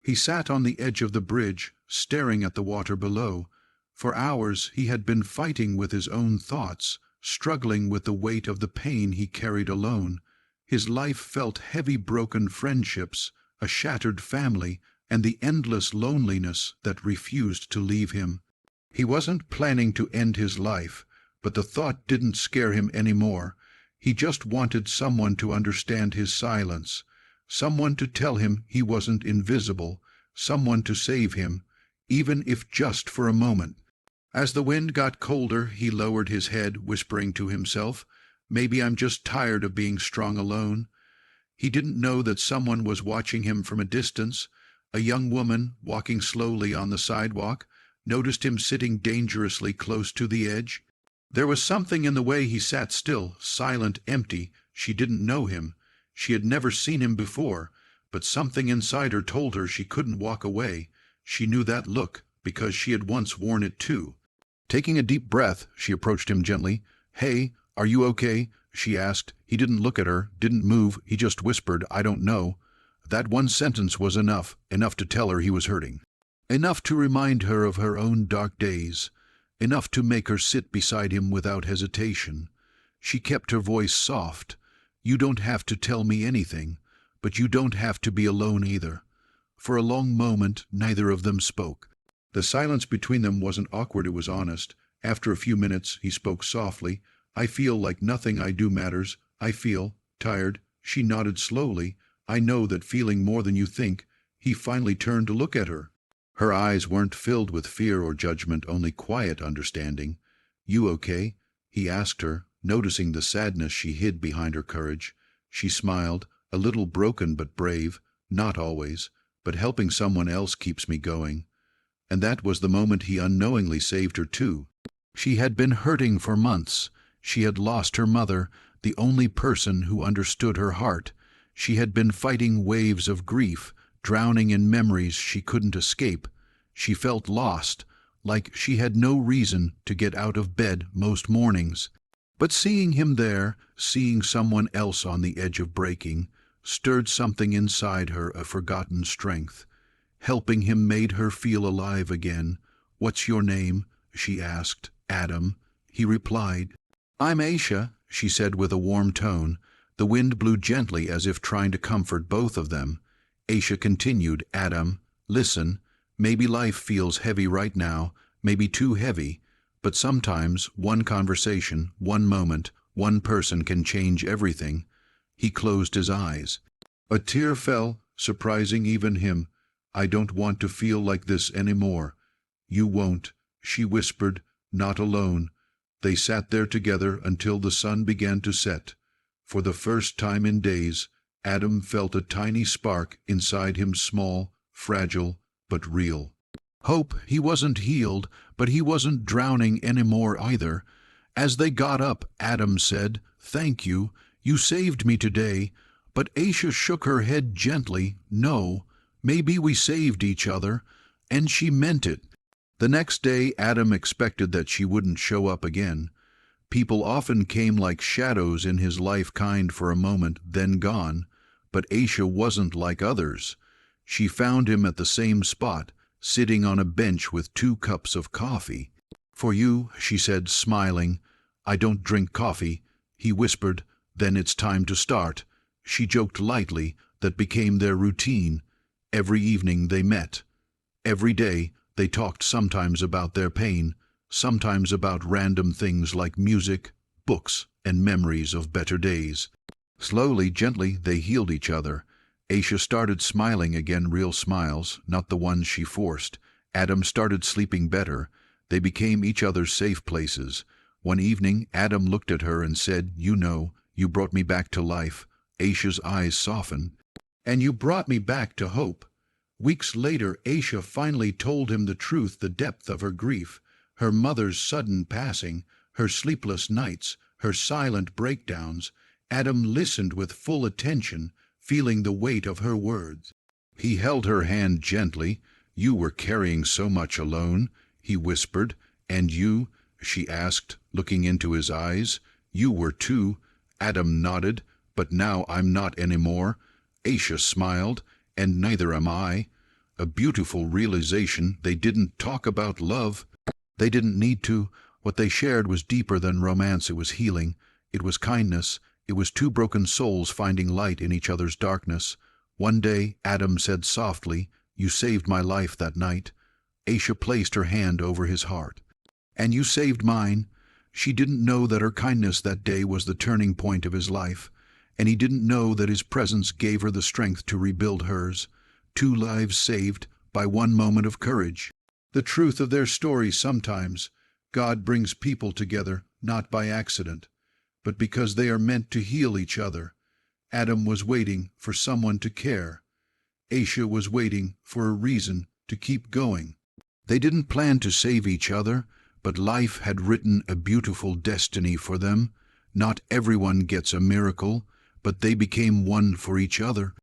He sat on the edge of the bridge, staring at the water below. For hours he had been fighting with his own thoughts, struggling with the weight of the pain he carried alone. His life felt heavy, broken friendships, a shattered family, and the endless loneliness that refused to leave him. He wasn't planning to end his life, but the thought didn't scare him anymore. He just wanted someone to understand his silence, someone to tell him he wasn't invisible, someone to save him, even if just for a moment. As the wind got colder, he lowered his head, whispering to himself, "Maybe I'm just tired of being strong alone." He didn't know that someone was watching him from a distance. A young woman, walking slowly on the sidewalk, noticed him sitting dangerously close to the edge. There was something in the way he sat still, silent, empty. She didn't know him. She had never seen him before, but something inside her told her she couldn't walk away. She knew that look, because she had once worn it too. Taking a deep breath, she approached him gently. "Hey, are you okay?" she asked. He didn't look at her, didn't move. He just whispered, "I don't know." That one sentence was enough to tell her he was hurting. Enough to remind her of her own dark days. Enough to make her sit beside him without hesitation. She kept her voice soft. "You don't have to tell me anything, but you don't have to be alone either." For a long moment, neither of them spoke. The silence between them wasn't awkward, it was honest. After a few minutes, he spoke softly. "I feel like nothing I do matters. I feel tired." She nodded slowly. "I know that feeling more than you think." He finally turned to look at her. Her eyes weren't filled with fear or judgment, only quiet understanding. "You okay?" he asked her, noticing the sadness she hid behind her courage. She smiled, a little broken but brave. "Not always, but helping someone else keeps me going." And that was the moment he unknowingly saved her too. She had been hurting for months. She had lost her mother, the only person who understood her heart. She had been fighting waves of grief, drowning in memories she couldn't escape. She felt lost, like she had no reason to get out of bed most mornings. But seeing him there, seeing someone else on the edge of breaking, stirred something inside her, a forgotten strength. Helping him made her feel alive again. "What's your name?" she asked. "Adam," he replied. "I'm Aisha," she said with a warm tone. The wind blew gently as if trying to comfort both of them. Aisha continued, "Adam, listen, maybe life feels heavy right now, maybe too heavy, but sometimes one conversation, one moment, one person can change everything." He closed his eyes. A tear fell, surprising even him. "I don't want to feel like this anymore." "You won't," she whispered, "not alone." They sat there together until the sun began to set. For the first time in days, Adam felt a tiny spark inside him, small, fragile, but real. Hope. He wasn't healed, but he wasn't drowning anymore either. As they got up, Adam said, "Thank you. You saved me today." But Aisha shook her head gently. "No, maybe we saved each other." And she meant it. The next day, Adam expected that she wouldn't show up again. People often came like shadows in his life, kind for a moment, then gone. But Aisha wasn't like others. She found him at the same spot, sitting on a bench with 2 cups of coffee. "For you," she said, smiling. "I don't drink coffee." He whispered, "Then it's time to start." She joked lightly. That became their routine. Every evening they met. Every day they talked, sometimes about their pain, sometimes about random things like music, books, and memories of better days. Slowly, gently, they healed each other. Aisha started smiling again, real smiles, not the ones she forced. Adam started sleeping better. They became each other's safe places. One evening, Adam looked at her and said, "You know, you brought me back to life." Aisha's eyes softened. "And you brought me back to hope." Weeks later, Aisha finally told him the truth, the depth of her grief, her mother's sudden passing, her sleepless nights, her silent breakdowns. Adam listened with full attention, feeling the weight of her words. He held her hand gently. "You were carrying so much alone," he whispered. "And you?" she asked, looking into his eyes. "You were too." Adam nodded. "But now I'm not anymore." Aisha smiled. "And neither am I." a beautiful realization. They didn't talk about love. They didn't need to. What they shared was deeper than romance. It was healing. It was kindness. It was two broken souls finding light in each other's darkness. One day, Adam said softly, "You saved my life that night." Aisha placed her hand over his heart. "And you saved mine." She didn't know that her kindness that day was the turning point of his life, and he didn't know that his presence gave her the strength to rebuild hers. Two lives saved by one moment of courage. The truth of their story: sometimes God brings people together not by accident, but because they are meant to heal each other. Adam was waiting for someone to care. Aisha was waiting for a reason to keep going. They didn't plan to save each other, but life had written a beautiful destiny for them. Not everyone gets a miracle, but they became one for each other.